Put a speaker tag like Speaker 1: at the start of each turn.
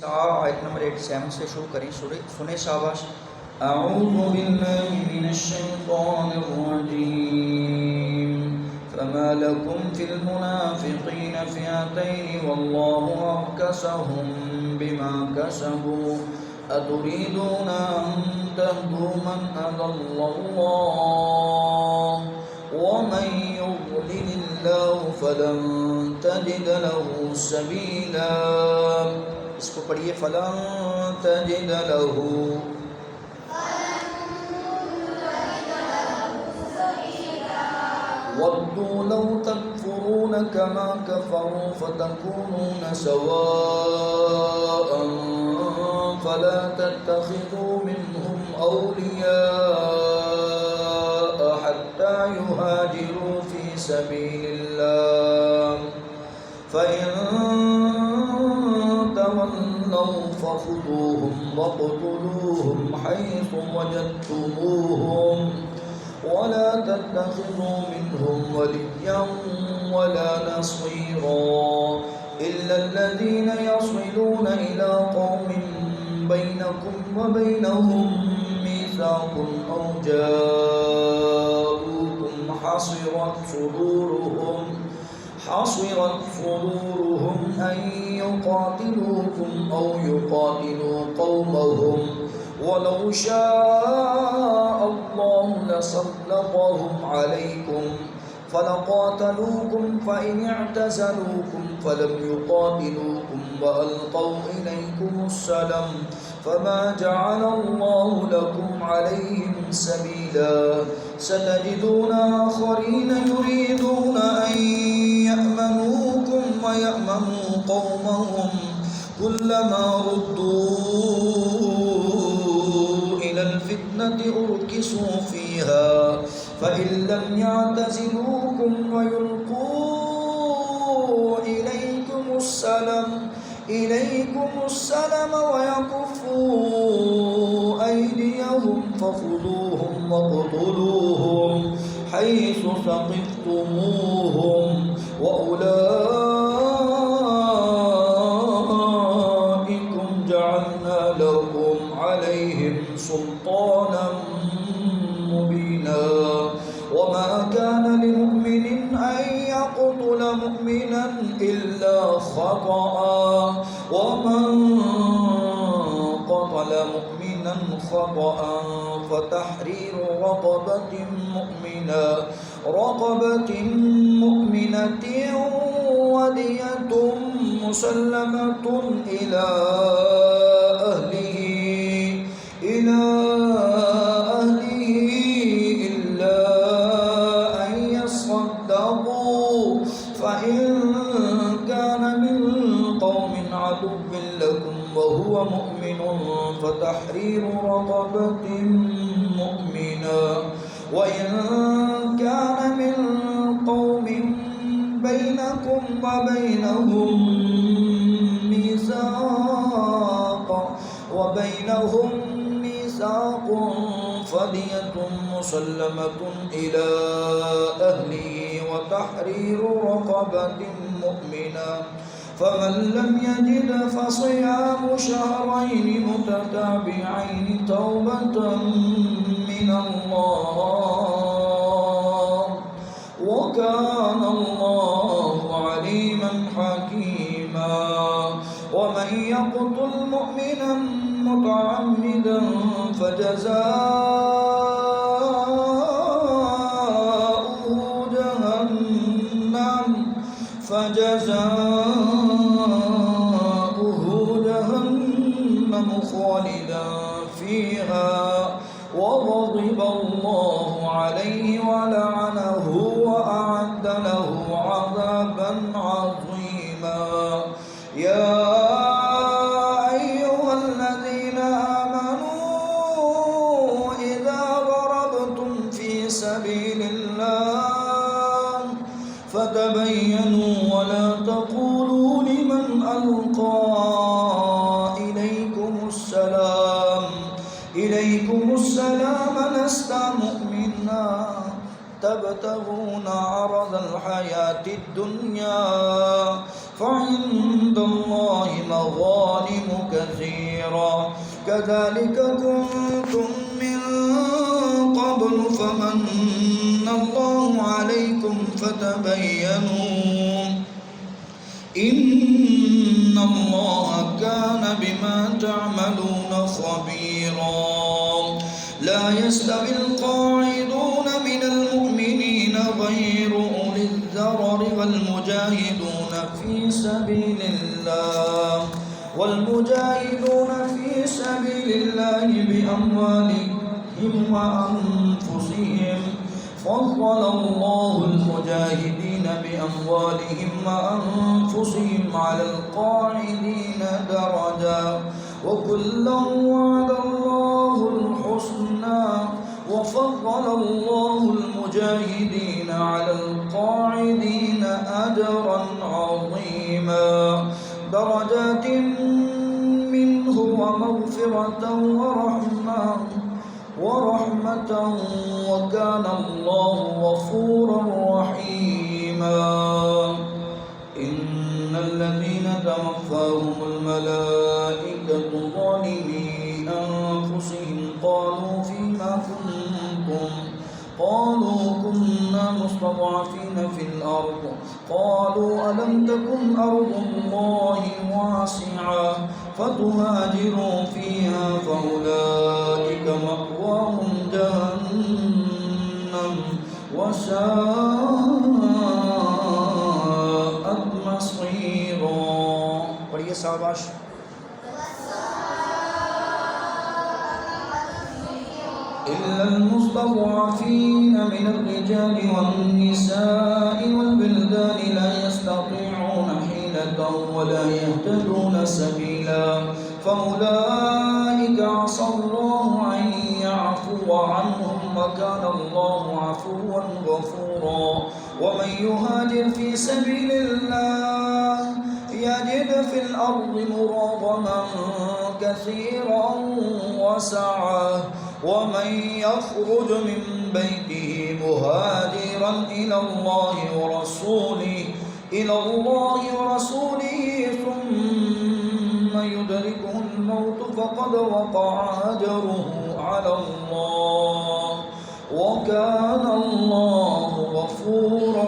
Speaker 1: आयत नंबर 87 से शुरू करें। सुने शाबाश। अऊज़ु बिल्लाहि मिनश शैतानिर रजीम। फमा लकुम फिल मुनाफिकीन फिअतैन वल्लाहु अरकसहुम बिमा कसबू अतुरीदूना अन तहदू मन अदल्लल्लाह वमन युद्लिलिल्लाहु फलन तजिद लहू सबीला। इसको पढ़िए। फलन तजिद लहू वद्दू लौ तकफुरून कमा कफरू फतकूनून सवाअन फला तत्तखिदू मिनहुम औलिया हत्ता युहाजिरू फी सबीलिल्लाह फ़इन फख़ुदूहुम वक़्तुलूहुम हैसु वजदतमूहुम वला तत्तखिज़ू मिनहुम वलिय्यन वला नसीरा इल्ला अल्लज़ीना यसिलून इला क़ौमिन बैनकुम व बैनहुम मीसाक़ुन औ जाऊकुम حصرت صدورهم أن يقاتلوكم أو يقاتلوا قومهم ولو شاء الله لسلطهم عليكم فلقاتلوكم فإن اعتزلوكم فلم يقاتلوكم وألقوا إليكم السلم فما جعل الله لكم عليهم سبيلا ستجدون آخرين يريدون أن يأمنوكم ويأمنوا قومهم كلما ردوا إلى الفتنة أركسوا فيها فإن لم يعتزلوكم ويلقوا إليكم السلم ويكفوا أيديهم فخذوهم واقتلوهم حيث ثقفتموهم وأولئكم جعلنا لكم عليهم سلطانا مبينا وما كان لمؤمن أن يقتل مؤمنا إلا خطأ ومن قتل مؤمنا خطأ فتحرير رقبة مؤمنة ودية مسلمة إلى أهله إلا أن يصدقوا فإن كان من قوم عدو لكم وهو مؤمن فتحرير رقبة مؤمنة وإن كان من قوم بينكم وبينهم ميثاق فدية مسلمة إلى أهله وتحرير رقبة مؤمنة فمن لم يجد فصيام شهرين متتابعين توبة من الله وكان الله عليما حكيما ومن يقتل مؤمنا متعمدا فجزاؤه جهنم خالدا فيها وغضب الله عليه ولعنه وأعد له عذابا عظيما يا أيها الذين آمنوا إذا ضربتم في سبيل الله فتبينوا ولا تقولوا لمن ألقى إليكم السلام لست مؤمنا تبتغون عرض الحياة الدنيا فعند الله مغانم كذلك كنتم من قبل فمن الله عليكم فتبينوا إن الله كان بما تعملون خبيرا لا يستوي القاعدون من المؤمنين غير أولي الضرر والمجاهدون في سبيل الله بأموالهم وأنفسهم فضل الله المجاهدين بأموالهم وأنفسهم على القاعدين درجة وكلا وعد الله الحسنى وفضل الله المجاهدين على القاعدين أجرا عظيما درجات منه ومغفرة ورحمة وكان الله غفورا رحيما إن الذين توفاهم الملائكة ظالمي أنفسهم قالوا فيما كنتم قالوا كنا مستضعفين في الأرض قالوا ألم تكن أرض الله واسعة فتهاجروا فيها فأولئك مأواهم جهنم وساءت مصيرا. पढ़िए शाबाश. إلا المستضعفين من الرجال والنساء والبلدان لا يستطيعون حيلة ولا يهتدون سبيلا فأولئك عسى الله أن يعفو عنهم وكان الله عفوا غفورا ومن يهاجر في سبيل الله يجد في الأرض مراغما كثيرا وسعة ومن يخرج من بيته مهاجرا إلى الله ورسوله ثم يدركه الموت فقد وقع أجره على الله وكان الله غفورا